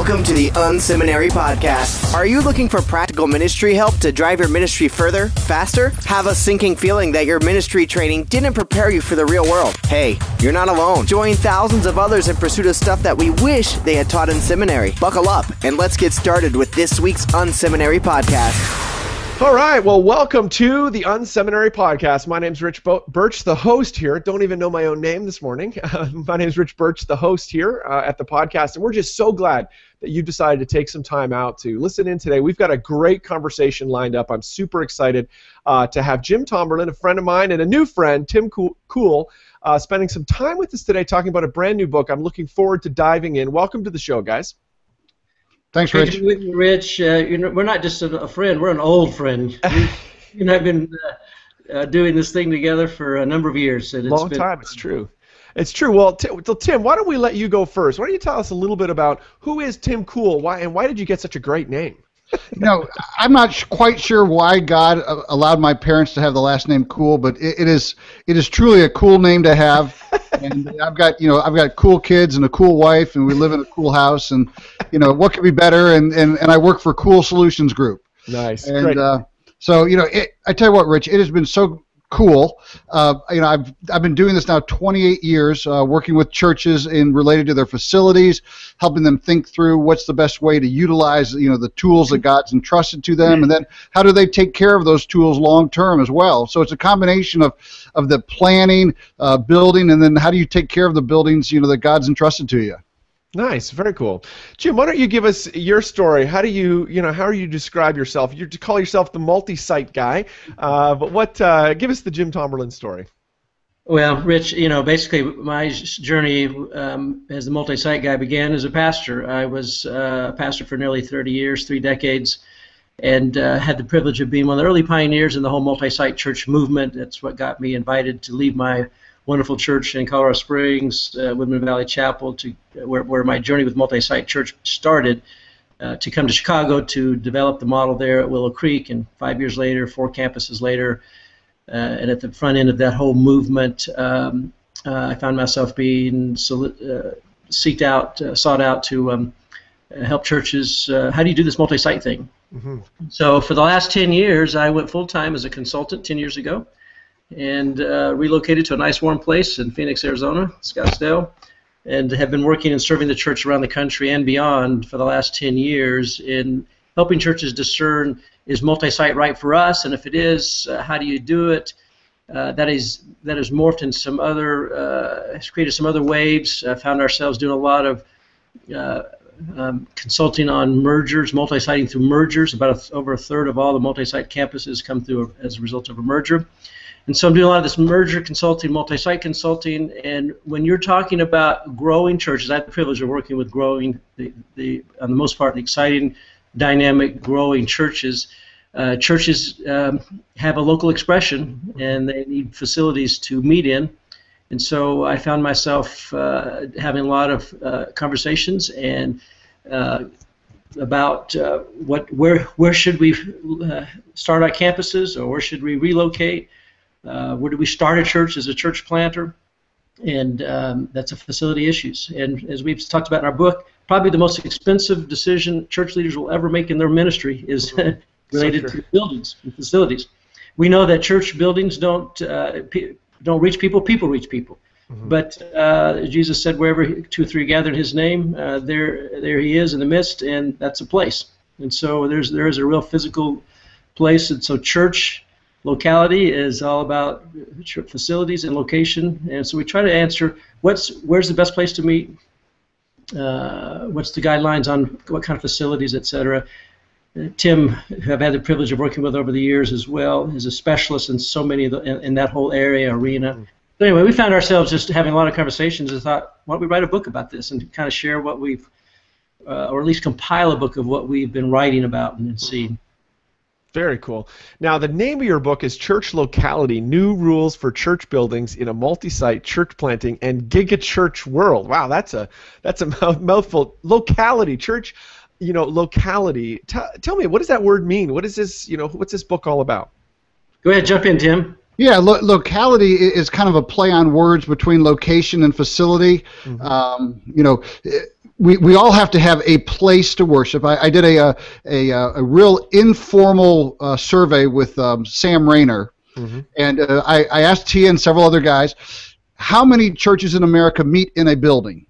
Welcome to the Unseminary podcast. Are you looking for practical ministry help to drive your ministry further, faster? Have a sinking feeling that your ministry training didn't prepare you for the real world? Hey, you're not alone. Join thousands of others in pursuit of stuff that we wish they had taught in seminary. Buckle up and let's get started with this week's Unseminary podcast. All right, well, welcome to the Unseminary podcast. My name's Rich Birch, the host here. Don't even know my own name this morning. My name's Rich Birch, the host here at the podcast, and we're just so glad that you decided to take some time out to listen in today. We've got a great conversation lined up. I'm super excited to have Jim Tomberlin, a friend of mine, and a new friend, Tim Cool, spending some time with us today talking about a brand new book. I'm looking forward to diving in. Welcome to the show, guys. Thanks, Rich. Rich, we're not just a friend; we're an old friend. You and I've been doing this thing together for a number of years. And Long time. It's true. It's true. Well, Tim, why don't we let you go first? Why don't you tell us a little bit about who is Tim Cool? Why did you get such a great name? I'm not quite sure why God allowed my parents to have the last name Cool, but it is truly a cool name to have. And I've got cool kids and a cool wife, and we live in a cool house, and what could be better? And I work for Cool Solutions Group. Nice. And great. I tell you what, Rich, it has been so cool. I've been doing this now 28 years, working with churches related to their facilities, helping them think through what's the best way to utilize the tools that God's entrusted to them, and then how do they take care of those tools long term as well. So it's a combination of the planning, building, and then how do you take care of the buildings that God's entrusted to you. Nice, very cool. Jim, why don't you give us your story? How do you describe yourself? You call yourself the MultiSite guy, but give us the Jim Tomberlin story. Well, Rich, basically my journey as the MultiSite guy began as a pastor. I was a pastor for nearly 30 years, 3 decades, and had the privilege of being one of the early pioneers in the whole MultiSite church movement. That's what got me invited to leave my wonderful church in Colorado Springs, Woodman Valley Chapel, to where my journey with MultiSite Church started, to come to Chicago to develop the model there at Willow Creek, and 5 years later, 4 campuses later, and at the front end of that whole movement, I found myself being sought out to help churches. How do you do this multi-site thing? Mm-hmm. So for the last 10 years, I went full-time as a consultant 10 years ago, and relocated to a nice warm place in Phoenix, Arizona, Scottsdale, and have been working and serving the church around the country and beyond for the last 10 years in helping churches discern, is multi-site right for us, and if it is, how do you do it? That has morphed in some other, has created some other waves. Found ourselves doing a lot of consulting on mergers, multi-siting through mergers. Over a third of all the multi-site campuses come through as a result of a merger. And so I'm doing a lot of this merger consulting, multi-site consulting, and when you're talking about growing churches, I have the privilege of working with growing, on the most part, exciting, dynamic, growing churches. Churches have a local expression, and they need facilities to meet in. And so I found myself having a lot of conversations and about where should we start our campuses, or where should we relocate? Where do we start a church as a church planter? And that's a facility issues. And as we've talked about in our book, probably the most expensive decision church leaders will ever make in their ministry is related to buildings and facilities. We know that church buildings don't reach people; people reach people. Mm-hmm. But Jesus said, "Wherever 2 or 3 gather in His name, there He is in the midst," and that's a place. And so there is a real physical place, and so church locality is all about facilities and location, and so we try to answer where's the best place to meet, what's the guidelines on what kind of facilities, etc. Tim, who I've had the privilege of working with over the years as well, is a specialist in so many in that whole arena. So anyway, we found ourselves just having a lot of conversations and thought, why don't we write a book about this and kind of share what we've, or at least compile a book of what we've been writing about and seeing. Very cool. Now, the name of your book is Church Locality, New Rules for Church Buildings in a Multi-Site Church Planting and Giga-Church World. Wow, that's a mouthful. Locality, church, locality. Tell me, what does that word mean? What is this, what's this book all about? Go ahead, jump in, Tim. Yeah, locality is kind of a play on words between location and facility. Mm-hmm. we all have to have a place to worship. I did a real informal survey with Sam Rayner, and I asked he and several other guys, how many churches in America meet in a building?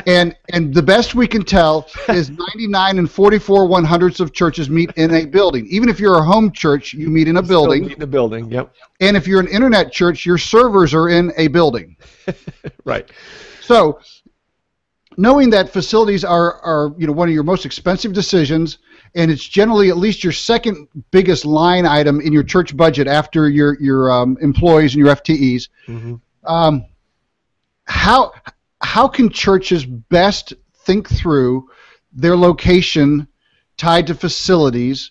And the best we can tell is 99 and 44 1/100ths of churches meet in a building. Even if you're a home church, you meet in a building. Meet in a building, yep. And if you're an internet church, your servers are in a building. Right. So, knowing that facilities are one of your most expensive decisions, and it's generally at least your second biggest line item in your church budget after your employees and your FTEs, how can churches best think through their location tied to facilities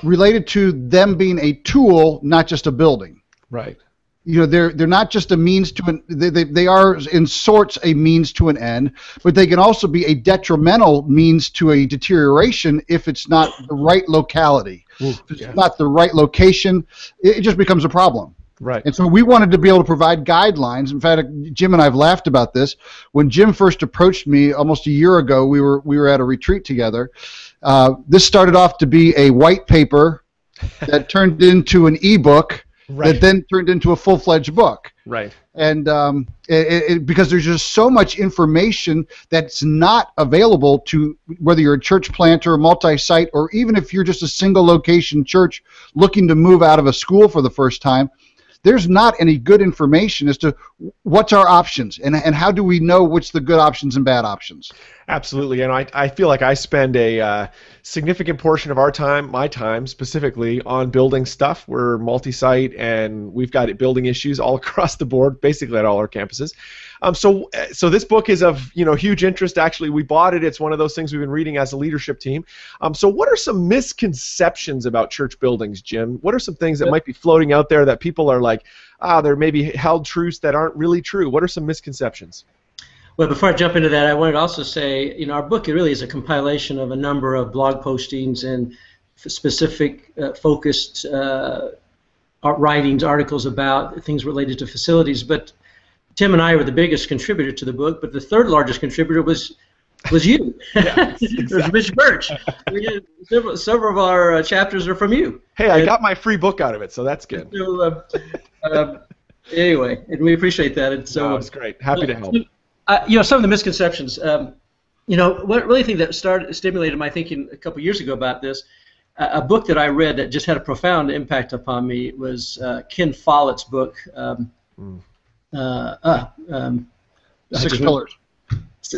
related to them being a tool, not just a building? Right. They're not just a means to an they are in sorts a means to an end, but they can also be a detrimental means to a deterioration if it's not the right locality. If it's not the right location, it just becomes a problem. Right. And so we wanted to be able to provide guidelines. In fact, Jim and I have laughed about this. When Jim first approached me almost a year ago, we were at a retreat together. This started off to be a white paper that turned into an ebook that then turned into a full-fledged book. Right. And because there's just so much information that's not available to whether you're a church planter, a multi-site, or even if you're just a single location church looking to move out of a school for the first time. There's not any good information as to what's our options and how do we know what's the good options and bad options. Absolutely, and I feel like I spend a significant portion of our time, my time specifically, on building stuff. We're multi-site, and we've got building issues all across the board, basically at all our campuses. So this book is of huge interest. Actually, we bought it. It's one of those things we've been reading as a leadership team. So what are some misconceptions about church buildings, Jim? What are some things that might be floating out there that people are like, they're maybe held truths that aren't really true? What are some misconceptions? Well, before I jump into that, I wanted to also say, our book really is a compilation of a number of blog postings and specific focused writings, articles about things related to facilities. But Tim and I were the biggest contributor to the book, but the third largest contributor was you. Yes, exactly. It was Rich Birch. Several of our chapters are from you. Hey, I got my free book out of it, so that's good. So, anyway, and we appreciate that. And so it's great. Happy to help. Some of the misconceptions. What really thing that stimulated my thinking a couple years ago about this, a book that I read that just had a profound impact upon me was Ken Follett's book. Six Pillars.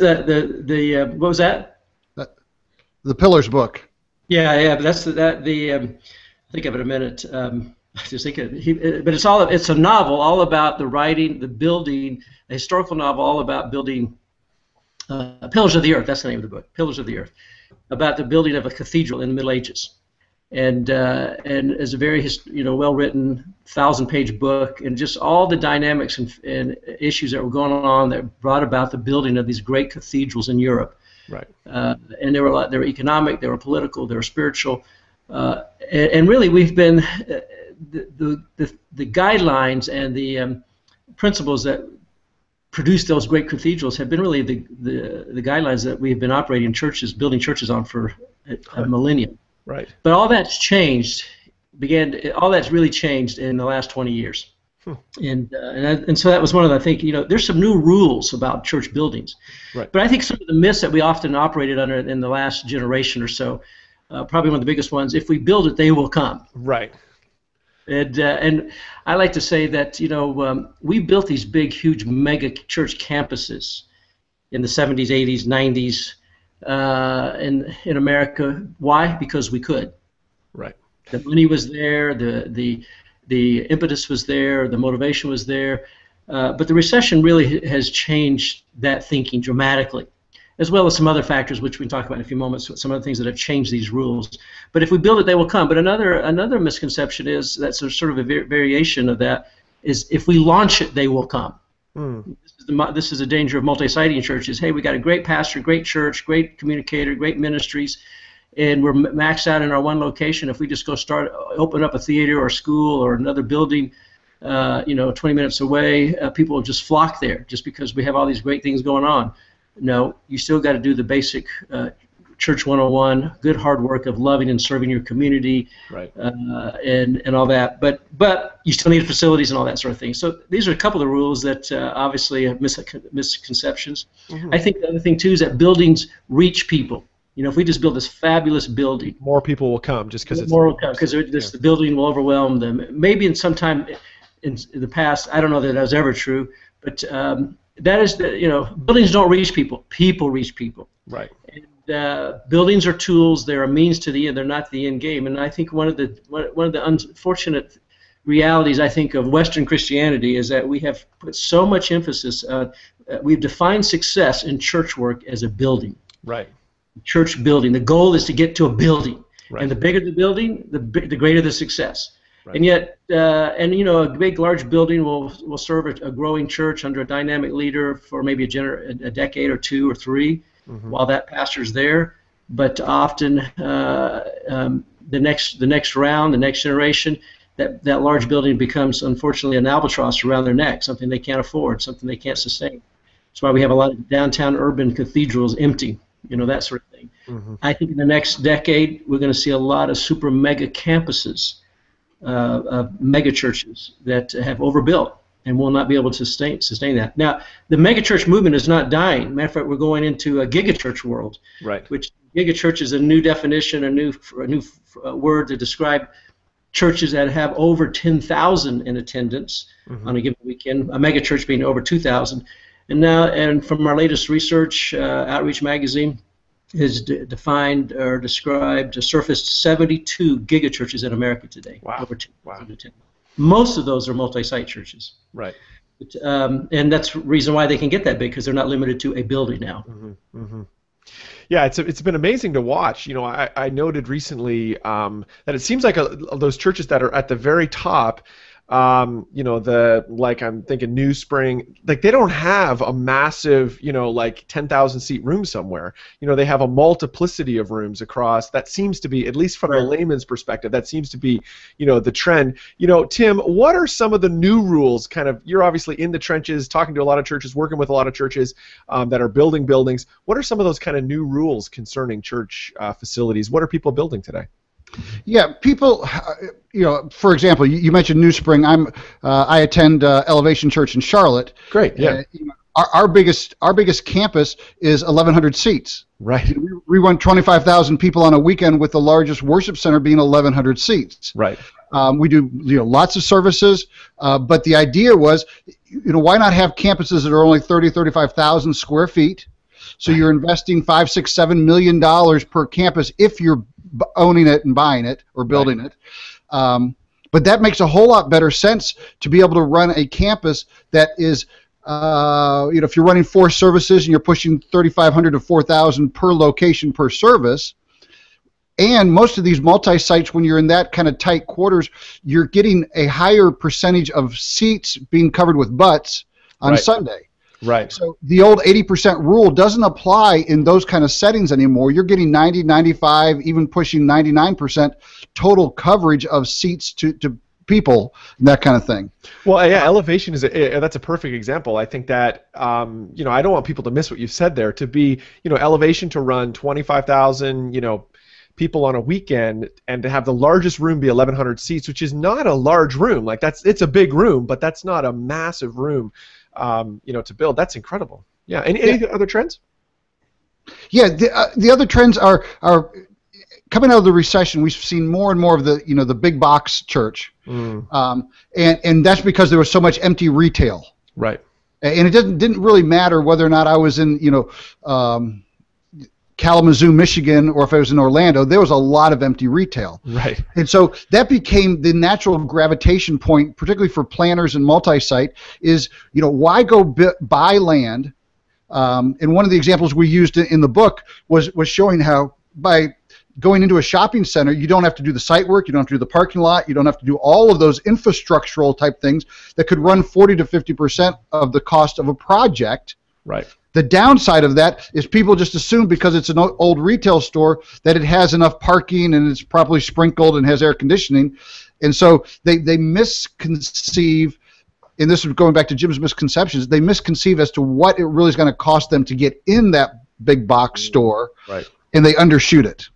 What was that? The Pillars book. Yeah, but that's think of it a minute. Just think but it's a novel all about the writing, the building, a historical novel all about building Pillars of the Earth. That's the name of the book, Pillars of the Earth, about the building of a cathedral in the Middle Ages, and it's a very well-written 1,000-page book, and just all the dynamics and issues that were going on that brought about the building of these great cathedrals in Europe. Right. And they were economic, they were political, they were spiritual, and really we've been the guidelines and the principles that produced those great cathedrals have been really the guidelines that we've been operating churches, building churches on for a millennium. Right. But all that's changed. All that's really changed in the last 20 years. And so that was one of the, I think, there's some new rules about church buildings. Right. But I think some of the myths that we often operated under in the last generation or so, probably one of the biggest ones, if we build it, they will come. Right. And I like to say that, we built these big, huge mega church campuses in the 70s, 80s, 90s in America. Why? Because we could. Right. The money was there, the impetus was there, the motivation was there, but the recession really has changed that thinking dramatically, as well as some other factors which we can talk about in a few moments, some other things that have changed these rules. But if we build it, they will come. But another misconception is, that's sort of a variation of that, is if we launch it, they will come. This is a danger of multi-siting churches. Hey, we got a great pastor, great church, great communicator, great ministries, and we're maxed out in our one location. If we just go open up a theater or a school or another building, 20 minutes away, people will just flock there just because we have all these great things going on. No, you still got to do the basic Church 101, good hard work of loving and serving your community, right. And all that. But you still need facilities and all that sort of thing. So these are a couple of the rules that obviously have misconceptions. Mm-hmm. I think the other thing too is that buildings reach people. If we just build this fabulous building, more people will come just because more will come because the building will overwhelm them. Maybe in some time in the past, I don't know that was ever true, but that is buildings don't reach people. People reach people. Right. Buildings are tools. They're a means to the end. They're not the end game. And I think one of the unfortunate realities, I think, of Western Christianity is that we have put so much emphasis on. We've defined success in church work as a building. Right. Church building. The goal is to get to a building, right. And the bigger the building, the greater the success. Right. And yet, a big, large building will serve a growing church under a dynamic leader for maybe a decade or two or three. Mm-hmm. While that pastor's there, but often the next round, the next generation, that large building becomes unfortunately an albatross around their neck, something they can't afford, something they can't sustain. That's why we have a lot of downtown urban cathedrals empty, that sort of thing. Mm-hmm. I think in the next decade we're going to see a lot of super mega campuses, mega churches that have overbuilt and will not be able to sustain that. Now, the megachurch movement is not dying. Matter of fact, we're going into a giga-church world, right? Which giga-church is a new definition, a new word to describe churches that have over 10,000 in attendance on a given weekend. A megachurch being over 2,000. And from our latest research, Outreach Magazine has defined or described, surfaced 72 gigachurches in America today. Wow. Over 10,000. Most of those are multi-site churches. Right. But, and that's the reason why they can get that big, because they're not limited to a building now. Mm-hmm. Mm-hmm. Yeah, it's been amazing to watch. I noted recently that it seems like those churches that are at the very top, I'm thinking New Spring, like they don't have a massive, 10,000 seat room somewhere. They have a multiplicity of rooms across. That seems to be, at least from a layman's perspective, that seems to be, the trend. Tim, what are some of the new rules? You're obviously in the trenches, talking to a lot of churches, working with a lot of churches that are building buildings. What are some of those kind of new rules concerning church facilities? What are people building today? Yeah, people, for example, you mentioned New Spring. I attend Elevation Church in Charlotte. Great, yeah. Our biggest campus is 1,100 seats. Right. We run 25,000 people on a weekend, with the largest worship center being 1,100 seats. Right. We do lots of services, but the idea was, why not have campuses that are only 35,000 square feet? So you're investing $5, $6, $7 million per campus if you're owning it and buying it or building it. But that makes a whole lot better sense to be able to run a campus that is, if you're running 4 services and you're pushing 3,500 to 4,000 per location per service. And most of these multi-sites, when you're in that kind of tight quarters, you're getting a higher percentage of seats being covered with butts on Sunday. Right. So the old 80% rule doesn't apply in those kind of settings anymore. You're getting 90, 95, even pushing 99% total coverage of seats to people, and that kind of thing. Well, yeah, Elevation that's a perfect example. I think that I don't want people to miss what you said there. To be Elevation to run 25,000 people on a weekend, and to have the largest room be 1,100 seats, which is not a large room. It's a big room, but that's not a massive room. To build. That's incredible. Yeah. Any other trends? Yeah, the other trends are coming out of the recession. We've seen more and more of the big box church, and that's because there was so much empty retail. Right. And it didn't really matter whether or not I was in Kalamazoo, Michigan, or if I was in Orlando. There was a lot of empty retail. Right. And so that became the natural gravitation point, particularly for planners and multi-site, is, why go buy land? And one of the examples we used in the book was showing how by going into a shopping center, you don't have to do the site work, you don't have to do the parking lot, you don't have to do all of those infrastructural type things that could run 40 to 50% of the cost of a project. Right. The downside of that is people just assume because it's an old retail store that it has enough parking and it's properly sprinkled and has air conditioning. And so they misconceive and this is going back to Jim's misconceptions, they misconceive as to what it really is going to cost them to get in that big box store, right, and they undershoot it.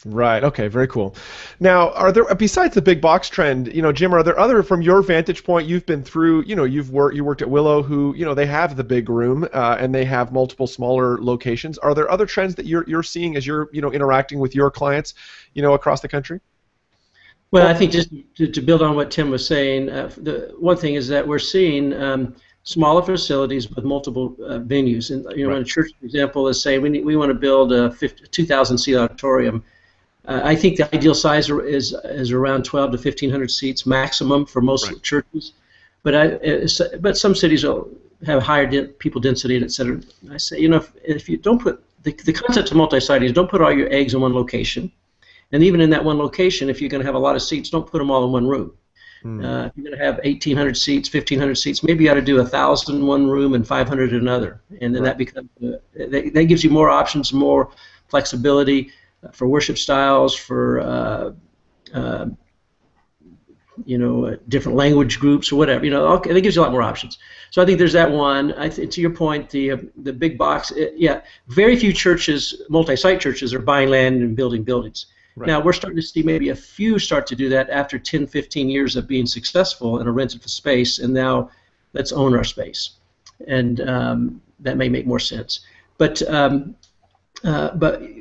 Right. Okay. Very cool. Now, are there, besides the big box trend, Jim, are there other, from your vantage point, you've been through, you worked at Willow, who, they have the big room, and they have multiple smaller locations. Are there other trends that you're seeing as you're, interacting with your clients, across the country? Well, I think just to build on what Tim was saying, the one thing is that we're seeing smaller facilities with multiple venues. And right. When a church, for example, is saying we want to build a 2,000-seat auditorium, I think the ideal size is around 12 to 1,500 seats maximum for most right. churches. But some cities will have higher people density, et cetera. I say, if you don't put the concept of multi-site is don't put all your eggs in one location. And even in that one location, if you're going to have a lot of seats, don't put them all in one room. If you're going to have 1,800 seats, 1,500 seats, maybe you ought to do 1,000 in one room and 500 in another. And then right. that becomes that gives you more options, more flexibility for worship styles, for different language groups or whatever. That gives you a lot more options. So I think there's that one. To your point, the big box. Very few churches, multi-site churches, are buying land and building buildings. Right. Now, we're starting to see maybe a few start to do that after 10, 15 years of being successful in a rented space, and now let's own our space. And that may make more sense. But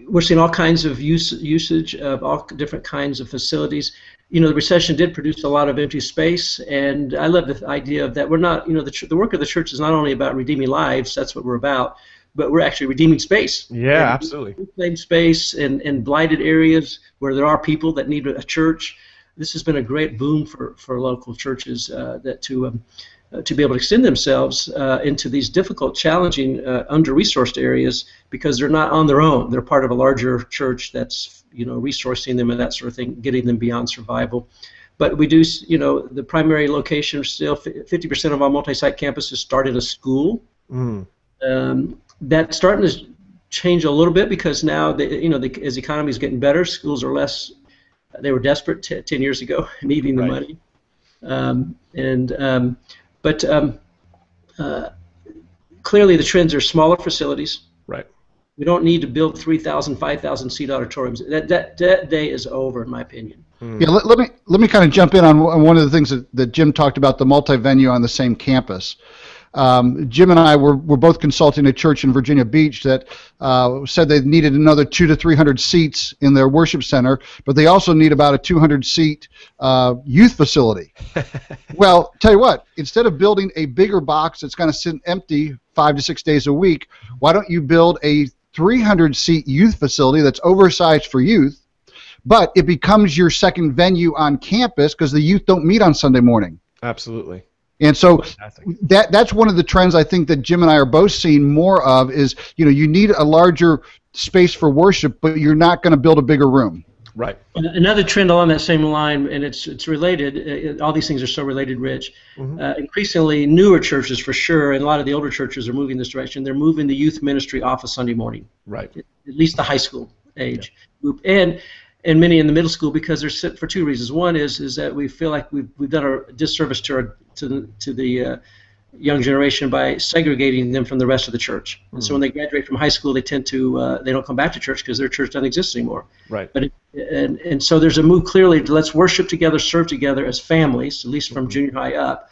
we're seeing all kinds of usage of all different kinds of facilities. The recession did produce a lot of empty space, and I love the idea of that. We're not, the work of the church is not only about redeeming lives, that's what we're about, but we're actually redeeming space. Yeah, absolutely. Reclaimed space and blighted areas where there are people that need a church. This has been a great boom for local churches to be able to extend themselves into these difficult, challenging, under-resourced areas because they're not on their own. They're part of a larger church that's resourcing them and that sort of thing, getting them beyond survival. But we do, the primary location still 50% of our multi-site campuses start in a school. That's starting to change a little bit because now, as the economy is getting better, schools are less. They were desperate 10 years ago, needing the right. money, but clearly the trends are smaller facilities. Right. We don't need to build 3,000, 5,000 seat auditoriums. That day is over, in my opinion. Yeah, let me kind of jump in on one of the things that Jim talked about, the multi-venue on the same campus. Jim and I were both consulting a church in Virginia Beach that said they needed another 200 to 300 seats in their worship center, but they also need about a 200-seat youth facility. Well, tell you what, instead of building a bigger box that's going to sit empty 5 to 6 days a week, why don't you build a 300-seat youth facility that's oversized for youth, but it becomes your second venue on campus because the youth don't meet on Sunday morning. Absolutely. And so that's one of the trends I think that Jim and I are both seeing more of is, you need a larger space for worship, but you're not going to build a bigger room. Right. Another trend along that same line, and it's related, all these things are so related, Rich. Increasingly newer churches for sure, and a lot of the older churches are moving this direction. They're moving the youth ministry off of Sunday morning. Right. At least the high school age group. And many in the middle school because they're for two reasons. One is that we feel like we've done a disservice to the young generation by segregating them from the rest of the church. And so when they graduate from high school, they tend to they don't come back to church because their church doesn't exist anymore. Right. But and so there's a move clearly to let's worship together, serve together as families, at least from junior high up.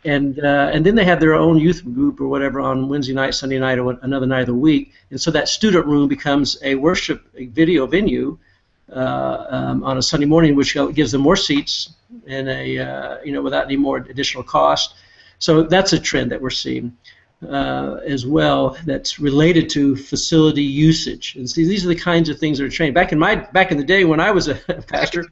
And then they have their own youth group or whatever on Wednesday night, Sunday night, or another night of the week. And so that student room becomes a video venue on a Sunday morning, which gives them more seats and without any more additional cost. So that's a trend that we're seeing as well. That's related to facility usage. And see, these are the kinds of things that are trained. Back in the day when I was a pastor,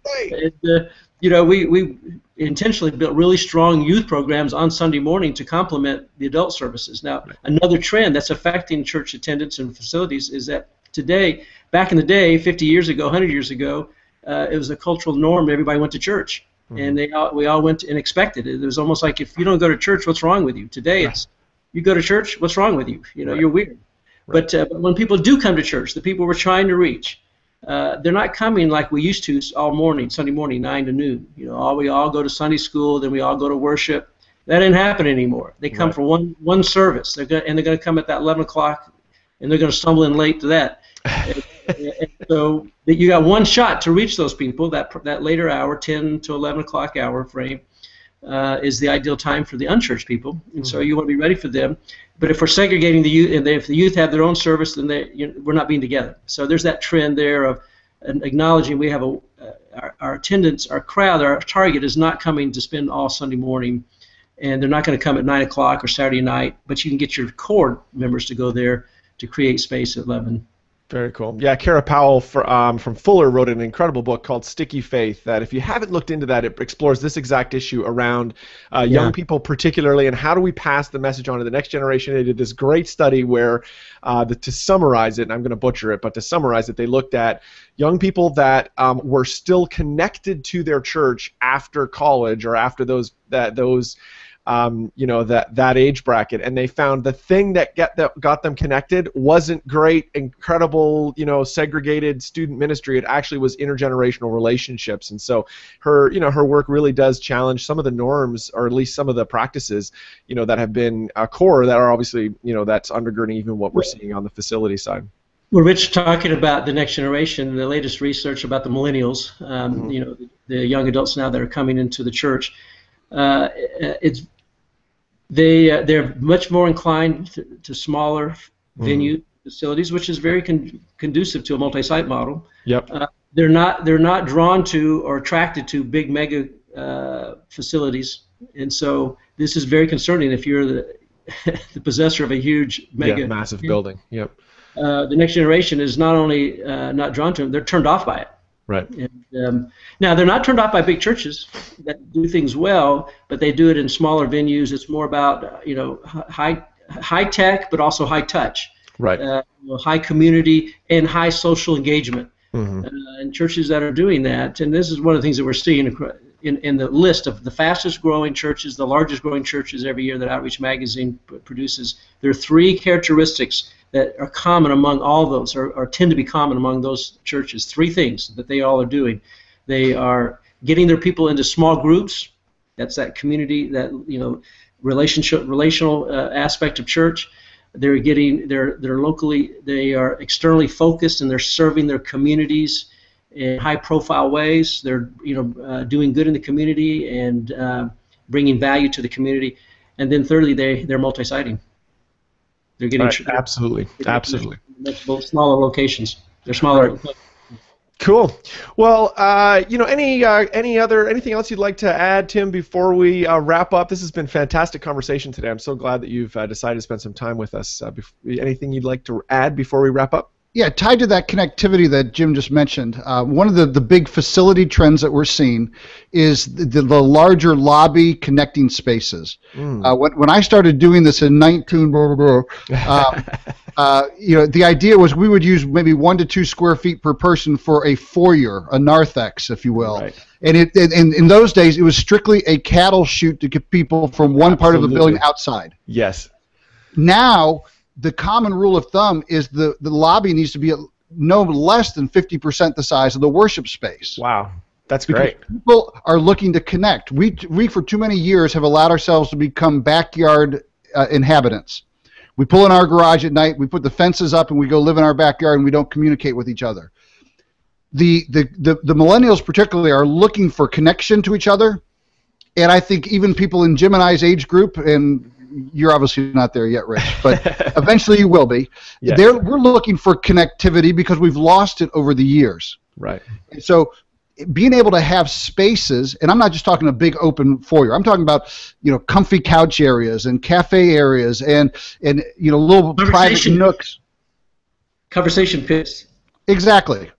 we intentionally built really strong youth programs on Sunday morning to complement the adult services. Now, another trend that's affecting church attendance and facilities is that today, back in the day, 50 years ago, 100 years ago, it was a cultural norm. Everybody went to church, and we all went and expected it. It was almost like if you don't go to church, what's wrong with you? Today, it's you go to church, what's wrong with you? You're weird. Right. But when people do come to church, the people we're trying to reach, they're not coming like we used to all morning, Sunday morning, 9 to noon. We all go to Sunday school, then we all go to worship, That didn't happen anymore. They come Right. for one service. They're going to come at that 11 o'clock, and they're going to stumble in late to that. And so you got one shot to reach those people. That later hour, 10 to 11 o'clock hour frame, is the ideal time for the unchurched people, and so you want to be ready for them. But if we're segregating the youth, and if the youth have their own service, then we're not being together. So there's that trend there of acknowledging we have our attendance, our crowd, our target is not coming to spend all Sunday morning, and they're not going to come at 9 o'clock or Saturday night, but you can get your core members to go there to create space at 11. Very cool. Yeah, Kara Powell from Fuller wrote an incredible book called Sticky Faith that if you haven't looked into that, it explores this exact issue around young people particularly, and how do we pass the message on to the next generation. They did this great study where, to summarize it, and I'm going to butcher it, but to summarize it, they looked at young people that were still connected to their church after college or after those that age bracket, and they found the thing that got them connected wasn't great, incredible, segregated student ministry. It actually was intergenerational relationships, and so her work really does challenge some of the norms, or at least some of the practices, that have been core that are obviously, that's undergirding even what we're seeing on the facility side. Well, Rich, talking about the next generation, the latest research about the millennials, the young adults now that are coming into the church, they're much more inclined to smaller venue facilities, which is very conducive to a multi-site model. Yep. They're not drawn to or attracted to big mega facilities, and so this is very concerning if you're the possessor of a huge massive building. Yep. The next generation is not only not drawn to them, they're turned off by it. Right. And, now, they're not turned off by big churches that do things well, but they do it in smaller venues. It's more about high tech, but also high touch. Right. High community and high social engagement. And churches that are doing that, and this is one of the things that we're seeing in the list of the fastest growing churches, the largest growing churches every year that Outreach Magazine produces. There are three characteristics that are common among all those, or tend to be common among those churches. Three things that they all are doing. They are getting their people into small groups. That's that community, that relational aspect of church. They're externally focused, and they're serving their communities in high-profile ways. They're doing good in the community and bringing value to the community. And then thirdly, they're multi-siting. They're getting absolutely. Multiple smaller locations. They're smaller. Right. Cool. Well, anything else you'd like to add, Tim, before we wrap up? This has been a fantastic conversation today. I'm so glad that you've decided to spend some time with us. Anything you'd like to add before we wrap up? Yeah, tied to that connectivity that Jim just mentioned, one of the big facility trends that we're seeing is the larger lobby connecting spaces. When I started doing this in the idea was we would use maybe 1 to 2 square feet per person for a foyer, a narthex, if you will. Right. And in those days, it was strictly a cattle chute to get people from one part of the building outside. Yes. Now, the common rule of thumb is the lobby needs to be no less than 50% the size of the worship space. Wow, that's great. Because people are looking to connect. We for too many years have allowed ourselves to become backyard inhabitants. We pull in our garage at night, we put the fences up, and we go live in our backyard, and we don't communicate with each other. The millennials particularly are looking for connection to each other, and I think even people in Jim and I's age group, and you're obviously not there yet, Rich, but eventually you will be. Yes. We're looking for connectivity because we've lost it over the years. Right. And so being able to have spaces, and I'm not just talking a big open foyer. I'm talking about, comfy couch areas and cafe areas and little private nooks. Conversation pits. Exactly.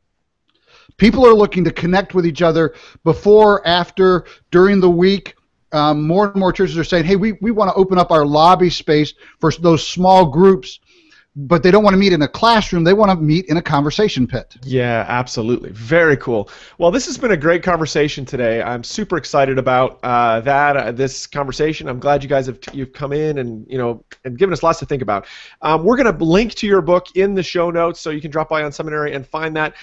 People are looking to connect with each other before, after, during the week. More and more churches are saying, hey, we want to open up our lobby space for those small groups, but they don't want to meet in a classroom. They want to meet in a conversation pit. Yeah, absolutely. Very cool. Well, this has been a great conversation today. I'm super excited about this conversation. I'm glad you guys you've come in and given us lots to think about. We're going to link to your book in the show notes, so you can drop by Unseminary and find that.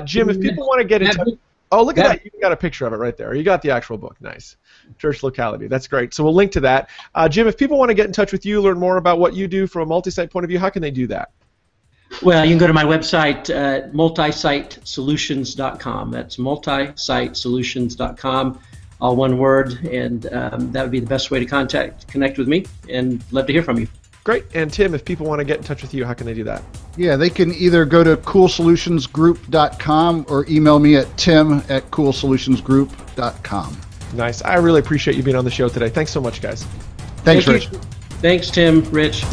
Jim, if people want to get in touch. Oh, look at that. You got a picture of it right there. You got the actual book. Nice. Church locality. That's great. So we'll link to that. Jim, if people want to get in touch with you, learn more about what you do from a multi-site point of view, how can they do that? Well, you can go to my website, multisitesolutions.com. That's multisitesolutions.com, all one word, and that would be the best way to connect with me, and love to hear from you. Great. And Tim, if people want to get in touch with you, how can they do that? Yeah, they can either go to coolsolutionsgroup.com or email me at tim@coolsolutionsgroup.com. Nice. I really appreciate you being on the show today. Thanks so much, guys. Thanks, Rich. Thanks, Tim, Rich.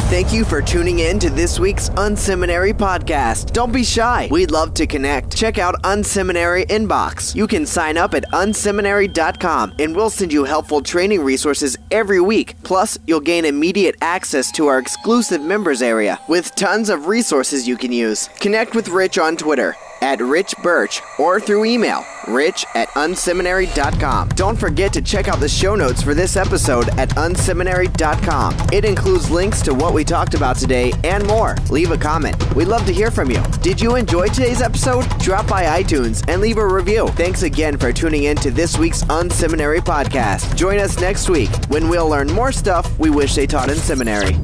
Thank you for tuning in to this week's Unseminary podcast. Don't be shy. We'd love to connect. Check out Unseminary Inbox. You can sign up at unseminary.com, and we'll send you helpful training resources every week. Plus, you'll gain immediate access to our exclusive members area with tons of resources you can use. Connect with Rich on Twitter at Rich Birch or through email, rich@unseminary.com. Don't forget to check out the show notes for this episode at unseminary.com. It includes links to what we talked about today and more. Leave a comment. We'd love to hear from you. Did you enjoy today's episode? Drop by iTunes and leave a review. Thanks again for tuning in to this week's Unseminary podcast. Join us next week when we'll learn more stuff we wish they taught in seminary.